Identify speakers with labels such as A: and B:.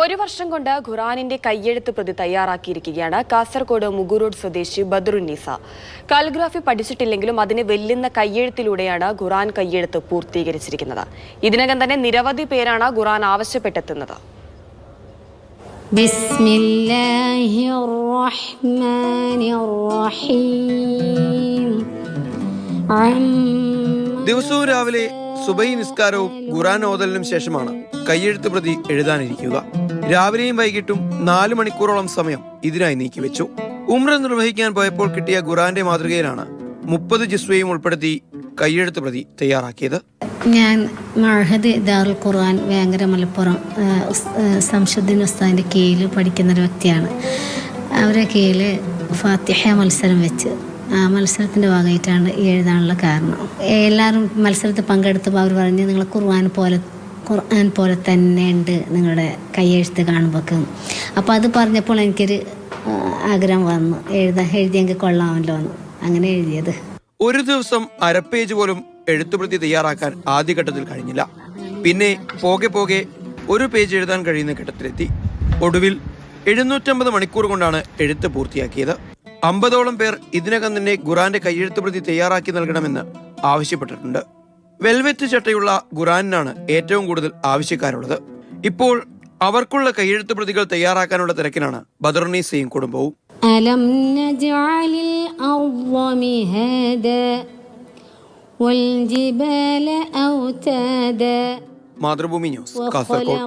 A: ഒരു വർഷം കൊണ്ട് ഖുറാനിന്റെ കയ്യെഴുത്ത് പ്രതി തയ്യാറാക്കിയിരിക്കുകയാണ് കാസർഗോഡ് മുഗുറോഡ് സ്വദേശി ബദറുന്നീസ. കാലിഗ്രാഫി പഠിച്ചിട്ടില്ലെങ്കിലും അതിനെ വെല്ലുന്ന കയ്യെഴുത്തിലൂടെയാണ് ഖുറാൻ കയ്യെഴുത്ത് പൂർത്തീകരിച്ചിരിക്കുന്നത്. ഇതിനകം തന്നെ നിരവധി പേരാണ് ഖുറാൻ ആവശ്യപ്പെട്ടെത്തുന്നത്.
B: ദിവസവും രാവിലെ സുബഹി നിസ്കാരവും ഖുറാൻ ഓതലിനും ശേഷമാണ് കയ്യെഴുത്ത് പ്രതി എഴുതാനിരിക്കുക. രാവിലെയും വൈകിട്ടും 4 മണിക്കൂറോളം സമയം ഇതിനായി നീക്കിവെച്ചു. ഉംറ നിർവഹിക്കാൻ പോയപ്പോൾ കിട്ടിയ ഖുറാന്റെ മാതൃകയിലാണ് 30 ജിസ്വയും ഉൾപ്പെടുത്തി കയ്യെഴുത്ത് പ്രതി തയ്യാറാക്കിയത്.
C: ഞാൻ മഅഹദ് ദാറുൽ ഖുർആൻ വേങ്ങര മലപ്പുറം സംശുദ്ദീൻ ഉസ്താദിന്റെ കീഴിൽ പഠിക്കുന്ന ഒരു വ്യക്തിയാണ്. അവരുടെ കീഴിൽ ഫാത്തിഹ മത്സരം വെച്ച് ആ മത്സരത്തിൻ്റെ ഭാഗമായിട്ടാണ് എഴുതാനുള്ള കാരണം. എല്ലാവരും മത്സരത്തിൽ പങ്കെടുത്തപ്പോൾ അവർ പറഞ്ഞ് നിങ്ങൾ ഖുർആൻ പോലെ തന്നെ ഉണ്ട് നിങ്ങളുടെ കയ്യെഴുത്ത് കാണുമ്പോൾ. അപ്പോൾ അത് പറഞ്ഞപ്പോൾ എനിക്കൊരു ആഗ്രഹം വന്നു, എഴുതിയെങ്കിൽ കൊള്ളാമല്ലോ എന്ന്. അങ്ങനെ എഴുതിയത്.
B: ഒരു ദിവസം അരപ്പേജ് പോലും എഴുത്തുപ്രതി തയ്യാറാക്കാൻ ആദ്യഘട്ടത്തിൽ കഴിഞ്ഞില്ല. പിന്നെ പോകെ പോകെ ഒരു പേജ് എഴുതാൻ കഴിയുന്ന ഘട്ടത്തിലെത്തി. ഒടുവിൽ 750 മണിക്കൂർ കൊണ്ടാണ് എഴുത്ത് പൂർത്തിയാക്കിയത്. 50ഓളം പേർ ഇതിനകം തന്നെ ഖുറാന്റെ കയ്യെഴുത്ത് പ്രതി തയ്യാറാക്കി നൽകണമെന്ന് ആവശ്യപ്പെട്ടിട്ടുണ്ട്. വെൽവെറ്റ് ചട്ടയുള്ള ഖുറാനാണ് ഏറ്റവും കൂടുതൽ ആവശ്യക്കാരുള്ളത്. ഇപ്പോൾ അവർക്കുള്ള കയ്യെഴുത്ത് പ്രതികൾ തയ്യാറാക്കാനുള്ള തിരക്കിലാണ് ബദറുന്നീസയും കുടുംബവും.
C: അലം നജ്അലിൽ അർള മിഹാദാ വൽ ജിബാല ഔതാദാ.
B: മാതൃഭൂമി ന്യൂസ് കാസർഗോഡ്.